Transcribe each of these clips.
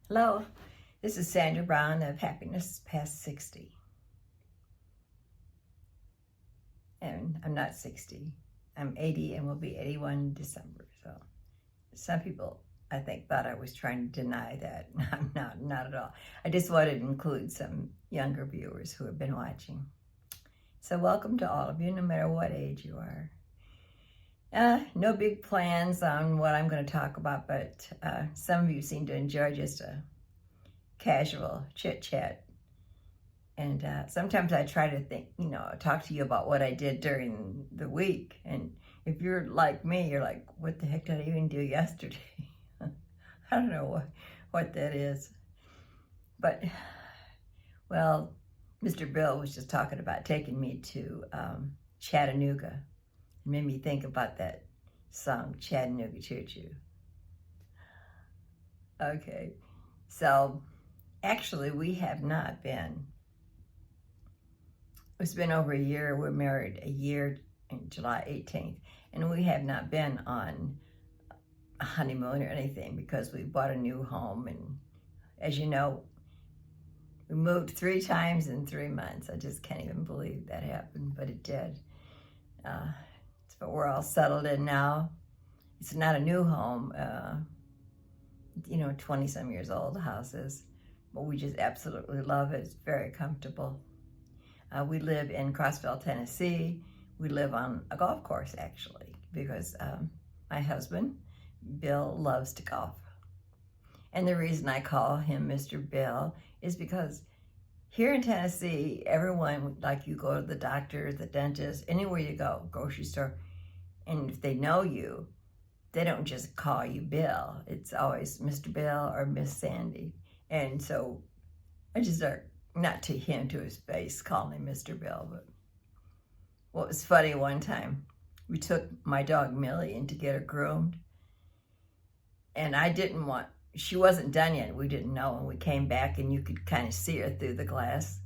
Hello, this is Sandra Brown of Happiness Past 60. And I'm not 60. I'm 80 and will be 81 in December. So some people, I think, thought I was trying to deny that. I'm not at all. I just wanted to include some younger viewers who have been watching. So welcome to all of you, no matter what age you are. No big plans on what I'm going to talk about, but some of you seem to enjoy just a casual chit-chat. And sometimes I try to think, talk to you about what I did during the week. And if you're like me, you're like, what the heck did I even do yesterday? I don't know what that is. But, well, Mr. Bill was just talking about taking me to Chattanooga. It made me think about that song, Chattanooga Choo Choo. Okay, so actually we have not been. It's been over a year. We're married a year in July 18th, and we have not been on a honeymoon or anything because we bought a new home. And as you know, we moved 3 times in 3 months. I just can't even believe that happened, but it did. But we're all settled in now. It's not a new home, 20-some years old, the house is, but we just absolutely love it. It's very comfortable. We live in Crossville, Tennessee. We live on a golf course, actually, because my husband, Bill, loves to golf. And the reason I call him Mr. Bill is because here in Tennessee, everyone, like you go to the doctor, the dentist, anywhere you go, grocery store, and if they know you, they don't just call you Bill. It's always Mr. Bill or Miss Sandy. And so I just start, not to him, to his face, calling him Mr. Bill. But what was funny, one time, we took my dog Millie in to get her groomed. And she wasn't done yet. We didn't know. And we came back and you could kind of see her through the glass.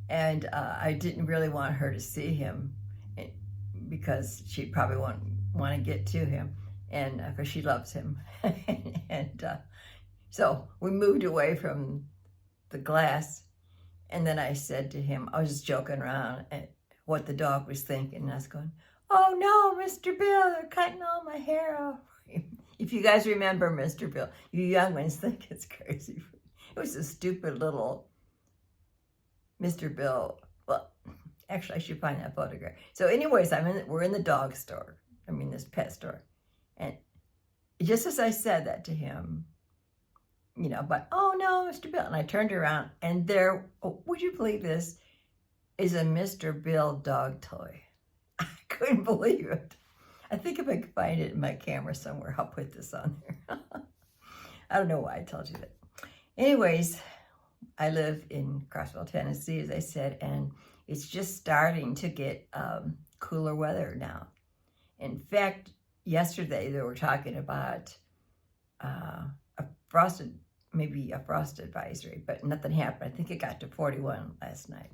And I didn't really want her to see him because she'd probably want to get to him, and because she loves him. And so we moved away from the glass, and then I said to him, I was just joking around at what the dog was thinking, and I was going, oh no, Mr. Bill, they're cutting all my hair off. If you guys remember Mr. Bill, you young ones think it's crazy. It was a stupid little Mr. Bill. Well, actually, I should find that photograph. So anyways, we're in the dog store. This pet store. And just as I said that to him, but, oh no, Mr. Bill. And I turned around and there, would you believe this, is a Mr. Bill dog toy. I couldn't believe it. I think if I could find it in my camera somewhere, I'll put this on there. I don't know why I told you that. Anyways, I live in Crossville, Tennessee, as I said, and it's just starting to get cooler weather now. In fact, yesterday they were talking about maybe a frost advisory, but nothing happened. I think it got to 41 last night,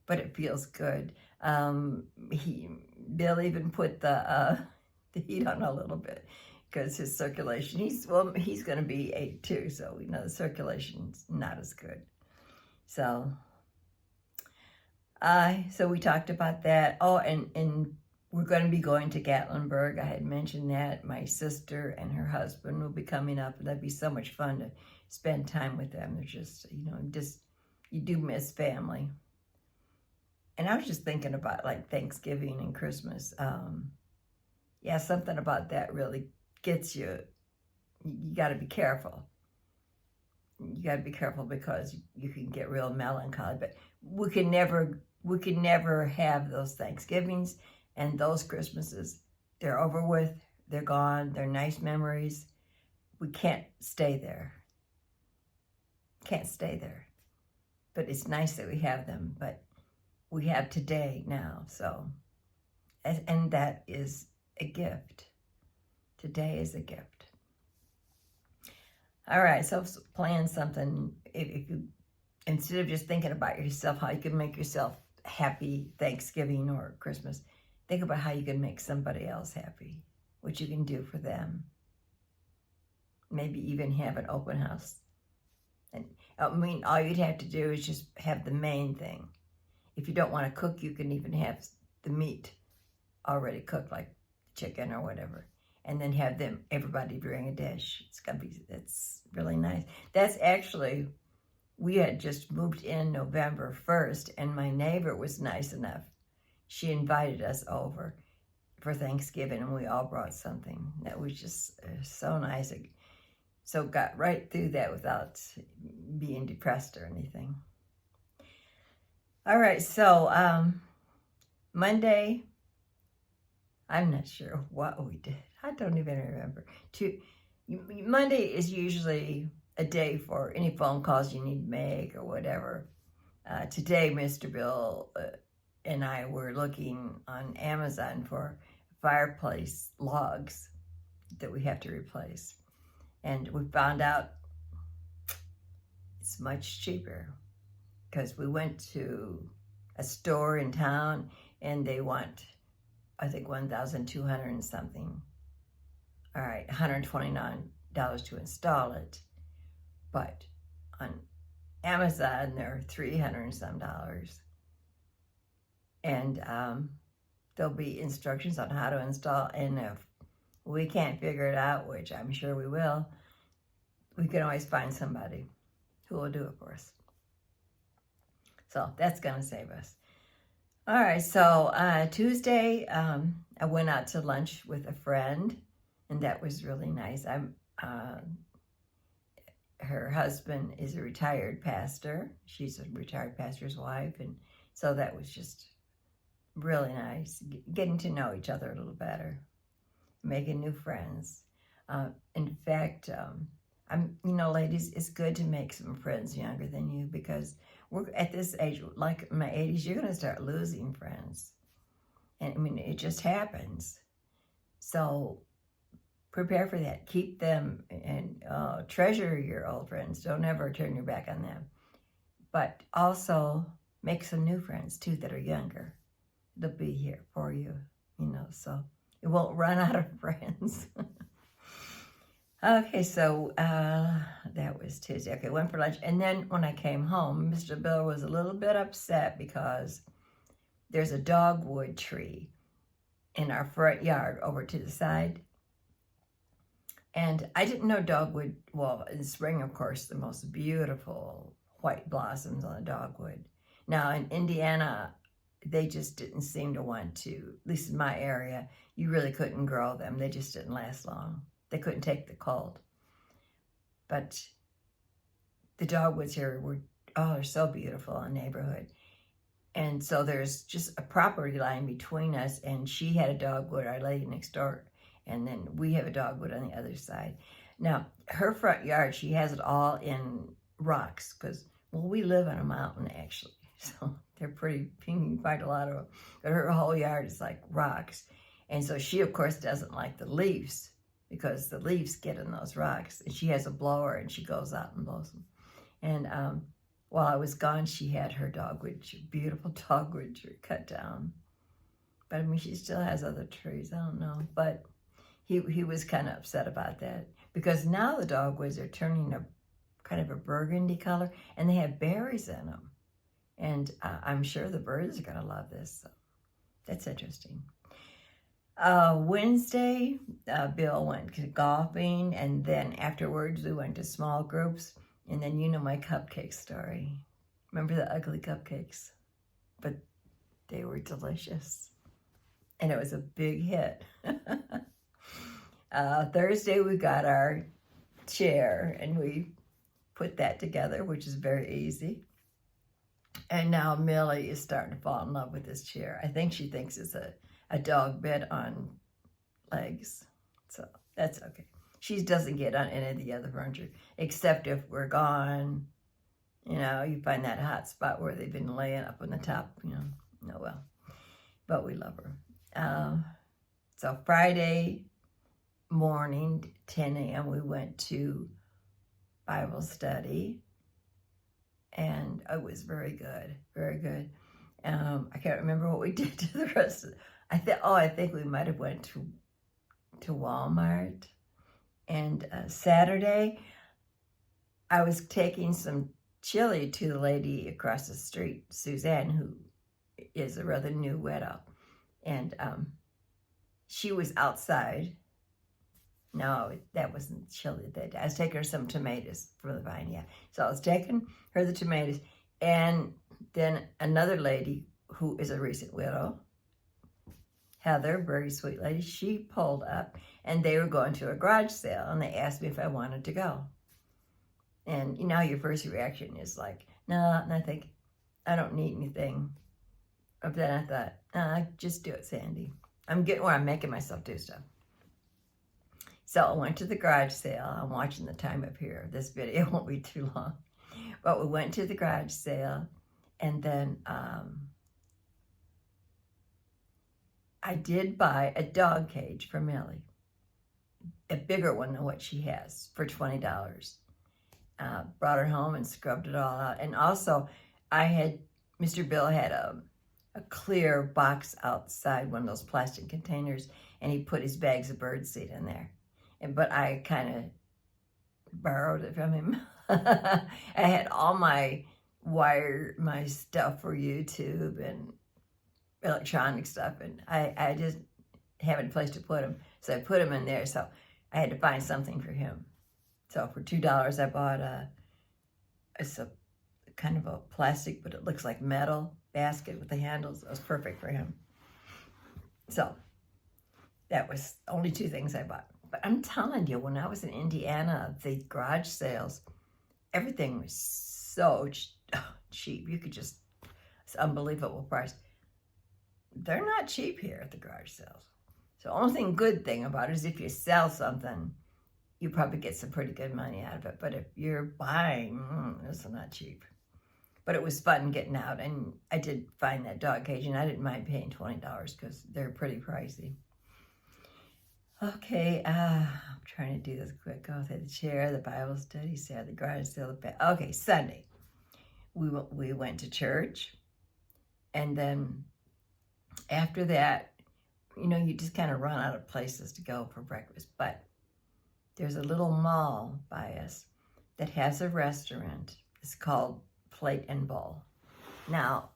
but it feels good. Bill even put the heat on a little bit because his circulation, he's going to be 82, so the circulation's not as good. So we talked about that. Oh, and we're going to be going to Gatlinburg. I had mentioned that. My sister and her husband will be coming up, and that'd be so much fun to spend time with them. They're just, you do miss family. And I was just thinking about like Thanksgiving and Christmas. Something about that really gets you. You got to be careful. You got to be careful because you can get real melancholy. But we can never have those Thanksgivings and those Christmases. They're over with. They're gone. They're nice memories. We can't stay there. Can't stay there. But it's nice that we have them. But we have today now. So, and that is a gift. Today is a gift. All right, so plan something. If you, instead of just thinking about yourself, how you can make yourself happy Thanksgiving or Christmas, think about how you can make somebody else happy, what you can do for them. maybe even have an open house. And I mean, all you'd have to do is just have the main thing. If you don't want to cook, you can even have the meat already cooked, like chicken or whatever, and then have everybody bring a dish. It's really nice. That's actually, we had just moved in November 1st, and my neighbor was nice enough. She invited us over for Thanksgiving, and we all brought something. That was just so nice. So got right through that without being depressed or anything. All right, so Monday, I'm not sure what we did. I don't even remember. Monday is usually a day for any phone calls you need to make or whatever. Today, Mr. Bill and I were looking on Amazon for fireplace logs that we have to replace. And we found out it's much cheaper because we went to a store in town and they want, I think, $1,200 and something. All right, $129 to install it. But on Amazon, they're $300 and some dollars. And there'll be instructions on how to install. And if we can't figure it out, which I'm sure we will, we can always find somebody who will do it for us. So that's going to save us. All right, so Tuesday, I went out to lunch with a friend, and that was really nice. Her husband is a retired pastor. She's a retired pastor's wife, and so that was just really nice, getting to know each other a little better, making new friends. In fact, ladies, it's good to make some friends younger than you, because we're at this age, like in my 80s, you're going to start losing friends. And I mean, it just happens. So prepare for that. Keep them and treasure your old friends. Don't ever turn your back on them. But also make some new friends too that are younger. They'll be here for you, so you won't run out of friends. Okay, so that was Tuesday. Okay, went for lunch. And then when I came home, Mr. Bill was a little bit upset because there's a dogwood tree in our front yard over to the side. And I didn't know dogwood, well, in spring, of course, the most beautiful white blossoms on the dogwood. Now, in Indiana, they just didn't seem to want to, at least in my area, you really couldn't grow them. They just didn't last long. They couldn't take the cold. But the dogwoods here they're so beautiful in the neighborhood. And so there's just a property line between us, and she had a dogwood, our lady next door, and then we have a dogwood on the other side. Now, her front yard, she has it all in rocks, because, we live on a mountain, actually. So they're pretty, you can find a lot of them. But her whole yard is like rocks. And so she, of course, doesn't like the leaves, because the leaves get in those rocks. And she has a blower, and she goes out and blows them. And while I was gone, she had her beautiful dogwood tree cut down. But I mean, she still has other trees. I don't know. But he was kind of upset about that, because now the dogwoods are turning a kind of a burgundy color, and they have berries in them. And I'm sure the birds are going to love this. So that's interesting. Wednesday, Bill went to golfing, and then afterwards we went to small groups. And then my cupcake story. Remember the ugly cupcakes? But they were delicious. And it was a big hit. Thursday we got our chair, and we put that together, which is very easy. And now Millie is starting to fall in love with this chair. I think she thinks it's a dog bed on legs. So that's okay. She doesn't get on any of the other furniture, except if we're gone. You find that hot spot where they've been laying up on the top, Oh well. But we love her. So Friday morning, 10 a.m., we went to Bible study. And it was very good, very good. I can't remember what we did to the rest of it. I think we might have went to Walmart. And Saturday, I was taking some chili to the lady across the street, Suzanne, who is a rather new widow. And she was outside. No, that wasn't chili that day. I was taking her some tomatoes from the vine, yeah. So I was taking her the tomatoes. And then another lady who is a recent widow, Heather, very sweet lady, she pulled up and they were going to a garage sale and they asked me if I wanted to go. And you know, your first reaction is like, no, and I think, I don't need anything. But then I thought, just do it, Sandy. I'm getting where I'm making myself do stuff. So I went to the garage sale. I'm watching the time up here. This video won't be too long. But we went to the garage sale and then I did buy a dog cage for Millie, a bigger one than what she has, for $20. Brought her home and scrubbed it all out. And also, Mr. Bill had a clear box outside, one of those plastic containers, and he put his bags of birdseed in there. But I kind of borrowed it from him. I had all my stuff for YouTube and electronic stuff, and I just haven't a place to put them. So I put them in there, so I had to find something for him. So for $2, I bought it's a kind of a plastic, but it looks like metal basket with the handles. It was perfect for him. So that was only 2 things I bought. But I'm telling you, when I was in Indiana, the garage sales, everything was so cheap. You could just, it's unbelievable price. They're not cheap here at the garage sales. So the only good thing about it is if you sell something, you probably get some pretty good money out of it. But if you're buying, it's not cheap. But it was fun getting out. And I did find that dog cage, and I didn't mind paying $20 because they're pretty pricey. Okay, I'm trying to do this quick. Go through the chair, the Bible study, Saturday, the garage sale. Okay, Sunday. We went to church. And then after that, you know, you just kind of run out of places to go for breakfast. But there's a little mall by us that has a restaurant. It's called Plate and Bowl. Now,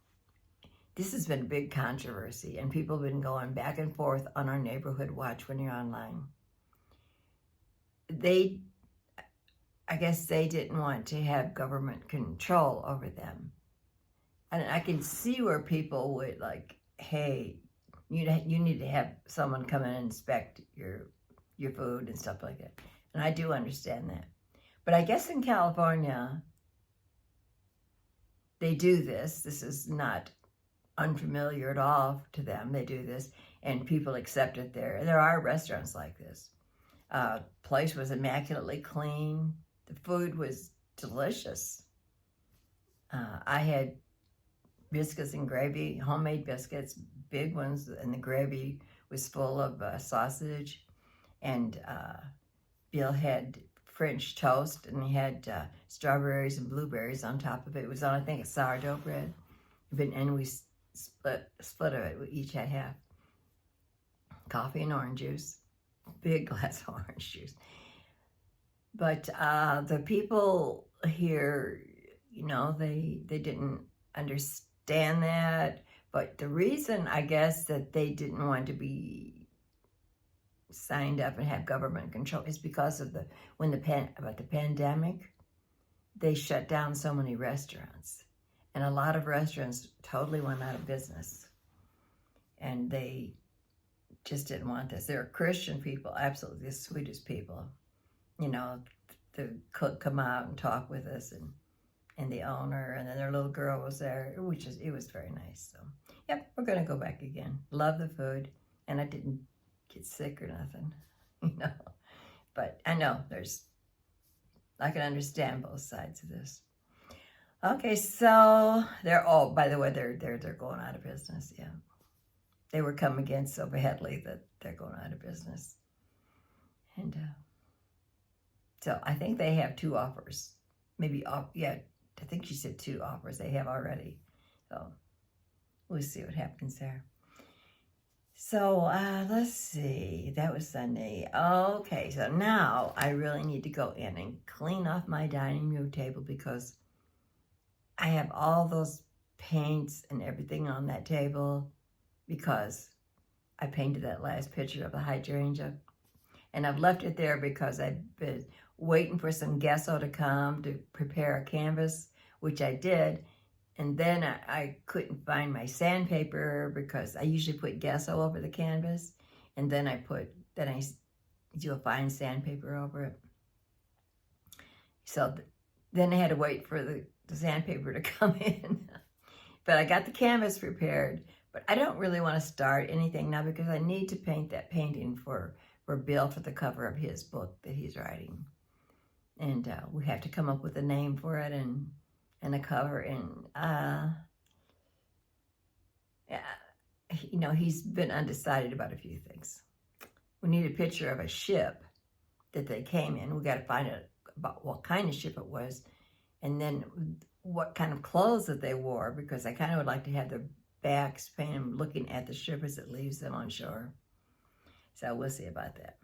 this has been a big controversy, and people have been going back and forth on our neighborhood watch when you're online. I guess they didn't want to have government control over them. And I can see where people would like, hey, you need to have someone come in and inspect your food and stuff like that. And I do understand that. But I guess in California, they do this. This is not unfamiliar at all to them. They do this, and people accept it there. There are restaurants like this. Place was immaculately clean. The food was delicious. I had biscuits and gravy, homemade biscuits, big ones, and the gravy was full of sausage. And Bill had French toast, and he had strawberries and blueberries on top of it. It was on, I think, a sourdough bread. And we split it. We each had half. Coffee and orange juice. Big glass of orange juice. But the people here, you know, they didn't understand that. But the reason, I guess, that they didn't want to be signed up and have government control is because of the pandemic, they shut down so many restaurants. And a lot of restaurants totally went out of business. And they just didn't want this. They're Christian people, absolutely the sweetest people. You know, the cook come out and talk with us, and the owner, and then their little girl was there, it was very nice. So, yep, we're going to go back again. Love the food, and I didn't get sick or nothing, you know. But I know I can understand both sides of this. Okay, so by the way, they're going out of business, yeah. They were come against so badly that they're going out of business. And so I think they have 2 offers. Maybe, yeah, I think she said 2 offers they have already. So we'll see what happens there. So let's see. That was Sunday. Okay, so now I really need to go in and clean off my dining room table because I have all those paints and everything on that table because I painted that last picture of the hydrangea. And I've left it there because I've been waiting for some gesso to come to prepare a canvas, which I did. And then I couldn't find my sandpaper because I usually put gesso over the canvas. And then I do a fine sandpaper over it. So then I had to wait for the sandpaper to come in. But I got the canvas prepared. But I don't really want to start anything now because I need to paint that painting for Bill for the cover of his book that he's writing. And we have to come up with a name for it and a cover. And, you know, he's been undecided about a few things. We need a picture of a ship that they came in. We got to find out about what kind of ship it was. And then what kind of clothes that they wore, because I kind of would like to have their backs painted looking at the ship as it leaves them on shore. So we'll see about that.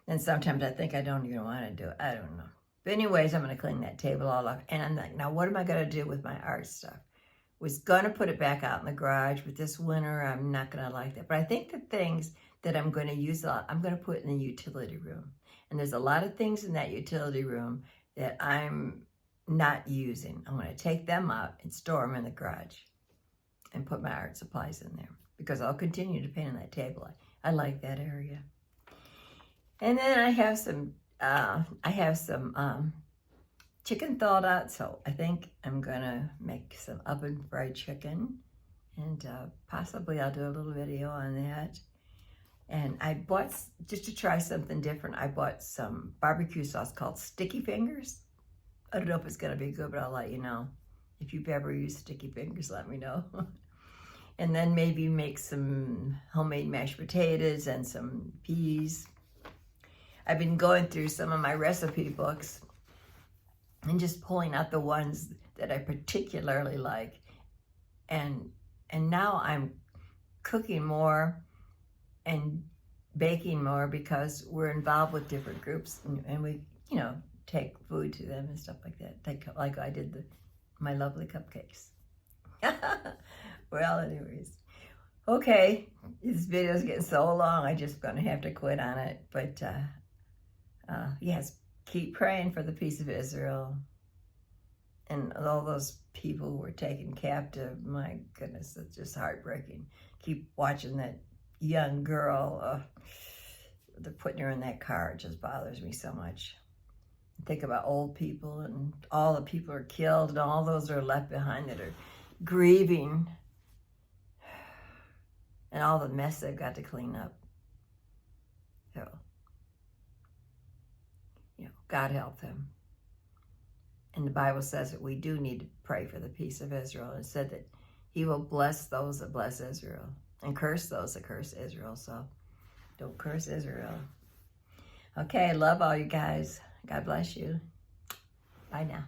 And sometimes I think I don't even want to do it. I don't know. But anyways, I'm going to clean that table all up. And I'm like, now what am I going to do with my art stuff? Was going to put it back out in the garage, but this winter I'm not going to like that. But I think the things that I'm going to use a lot, I'm going to put in the utility room. And there's a lot of things in that utility room that I'm not using. I'm going to take them out and store them in the garage and put my art supplies in there because I'll continue to paint on that table. I like that area. And then I have some chicken thawed out, so I think I'm gonna make some oven fried chicken, and possibly I'll do a little video on that. And I bought, just to try something different, I bought some barbecue sauce called Sticky Fingers. I don't know if it's gonna be good, but I'll let you know. If you've ever used Sticky Fingers, let me know. And then maybe make some homemade mashed potatoes and some peas. I've been going through some of my recipe books and just pulling out the ones that I particularly like. And now I'm cooking more and baking more because we're involved with different groups and we, you know, take food to them and stuff like that. Like I did my lovely cupcakes. Well, anyways. Okay, this video's getting so long, I'm just going to have to quit on it. But yes, keep praying for the peace of Israel and all those people who were taken captive. My goodness, it's just heartbreaking. Keep watching that young girl. They're putting her in that car. It just bothers me so much. Think about old people and all the people are killed and all those are left behind that are grieving and all the mess they've got to clean up. So, you know, God help them. And the Bible says that we do need to pray for the peace of Israel. It said that he will bless those that bless Israel and curse those that curse Israel. So don't curse Israel. Okay, I love all you guys. God bless you. Bye now.